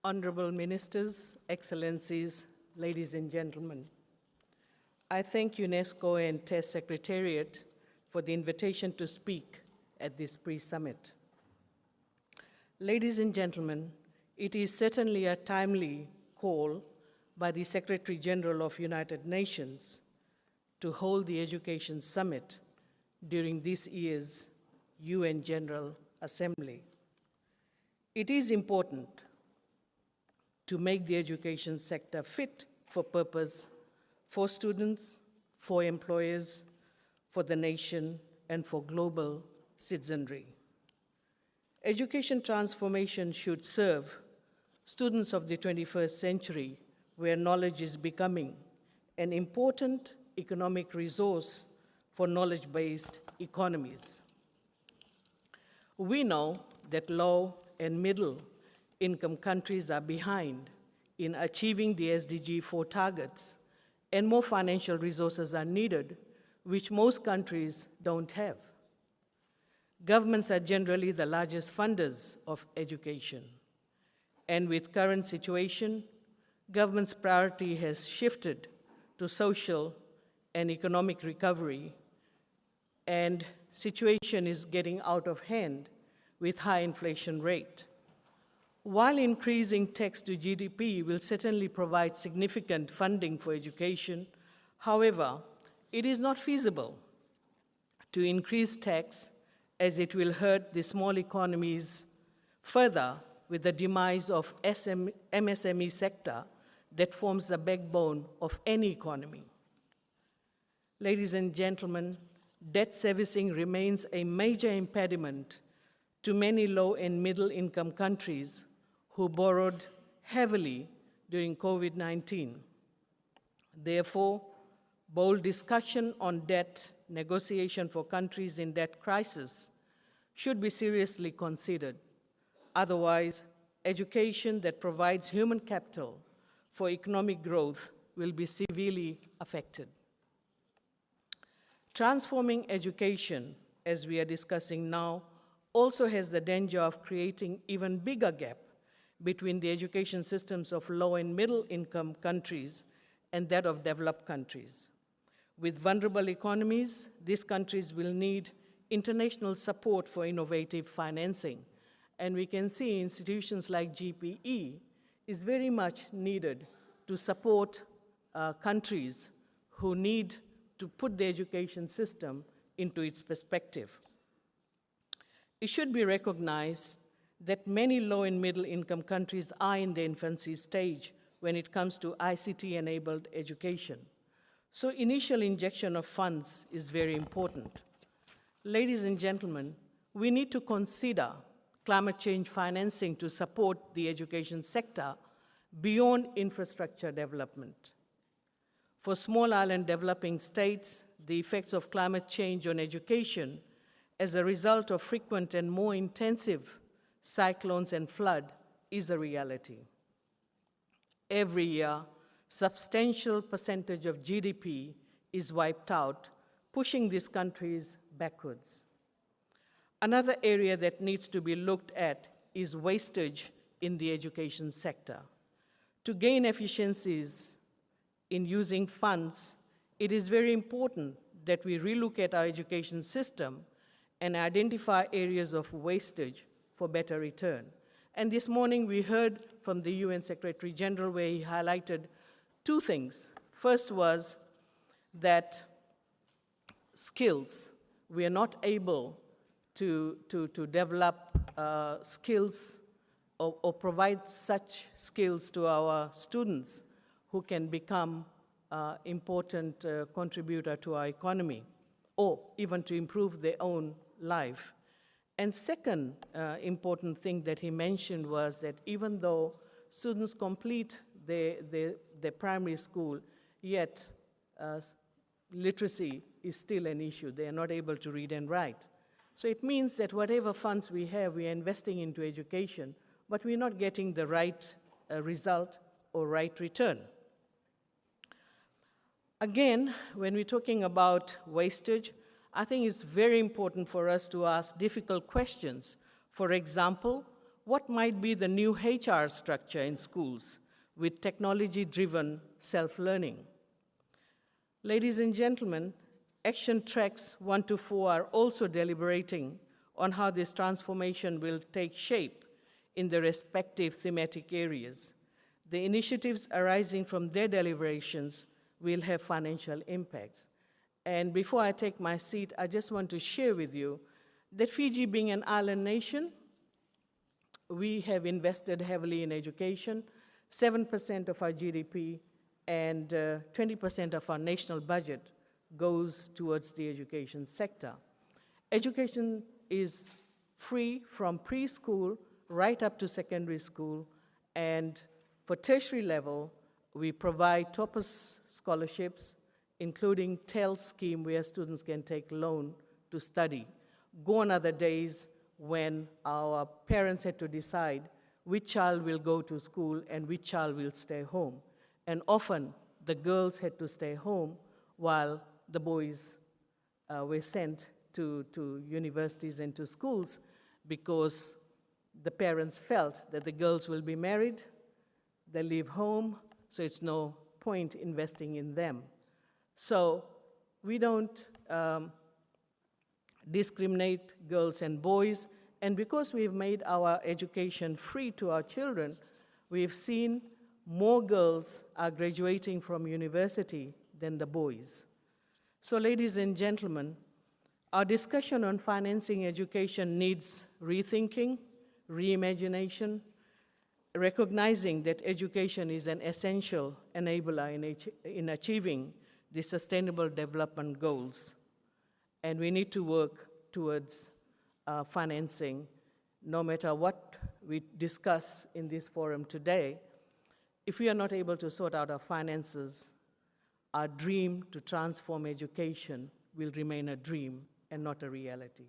Honorable Ministers, Excellencies, ladies and gentlemen, I thank UNESCO and TESS Secretariat for the invitation to speak at this pre-summit. Ladies and gentlemen, it is certainly a timely call by the Secretary General of United Nations to hold the Education Summit during this year's UN General Assembly. It is important to make the education sector fit for purpose for students, for employers, for the nation, and for global citizenry. Education transformation should serve students of the 21st century, where knowledge is becoming an important economic resource for knowledge-based economies. We know that low and middle income countries are behind in achieving the SDG 4 targets, and more financial resources are needed, which most countries don't have. Governments are generally the largest funders of education. And with current situation, government's priority has shifted to social and economic recovery, and situation is getting out of hand with high inflation rate. While increasing tax to GDP will certainly provide significant funding for education, however, it is not feasible to increase tax as it will hurt the small economies further with the demise of MSME sector that forms the backbone of any economy. Ladies and gentlemen, debt servicing remains a major impediment to many low and middle income countries who borrowed heavily during COVID-19. Therefore, bold discussion on debt negotiation for countries in debt crisis should be seriously considered. Otherwise, education that provides human capital for economic growth will be severely affected. Transforming education, as we are discussing now, also has the danger of creating even bigger gap between the education systems of low and middle income countries and that of developed countries. With vulnerable economies, these countries will need international support for innovative financing. And we can see institutions like GPE is very much needed to support countries who need to put the education system into its perspective. It should be recognized that many low and middle income countries are in the infancy stage when it comes to ICT-enabled education. So initial injection of funds is very important. Ladies and gentlemen, we need to consider climate change financing to support the education sector beyond infrastructure development. For small island developing states, the effects of climate change on education as a result of frequent and more intensive cyclones and flood is a reality. Every year, substantial percentage of GDP is wiped out, pushing these countries backwards. Another area that needs to be looked at is wastage in the education sector. To gain efficiencies in using funds, it is very important that we relook at our education system and identify areas of wastage for better return. And this morning we heard from the UN Secretary General where he highlighted two things. First was that skills, we are not able to develop skills or provide such skills to our students who can become important contributor to our economy or even to improve their own life. And second important thing that he mentioned was that even though students complete their primary school, yet literacy is still an issue. They are not able to read and write. So it means that whatever funds we have, we are investing into education, but we're not getting the right result or right return. Again, when we're talking about wastage, I think it's very important for us to ask difficult questions. For example, what might be the new HR structure in schools with technology-driven self-learning? Ladies and gentlemen, Action Tracks 1 to 4 are also deliberating on how this transformation will take shape in the respective thematic areas. The initiatives arising from their deliberations will have financial impacts. And before I take my seat, I just want to share with you that Fiji, being an island nation, we have invested heavily in education, 7% of our GDP and 20% of our national budget goes towards the education sector. Education is free from preschool right up to secondary school, and for tertiary level, we provide TOPUS scholarships, including TEL scheme where students can take loan to study. Gone are the days when our parents had to decide which child will go to school and which child will stay home. And often, the girls had to stay home while the boys were sent to universities and to schools because the parents felt that the girls will be married, they leave home, so it's no point investing in them. So we don't discriminate girls and boys, and because we've made our education free to our children, we've seen more girls are graduating from university than the boys. So ladies and gentlemen, our discussion on financing education needs rethinking, reimagination, recognizing that education is an essential enabler in achieving the Sustainable Development Goals. And we need to work towards financing, no matter what we discuss in this forum today. If we are not able to sort out our finances, our dream to transform education will remain a dream and not a reality.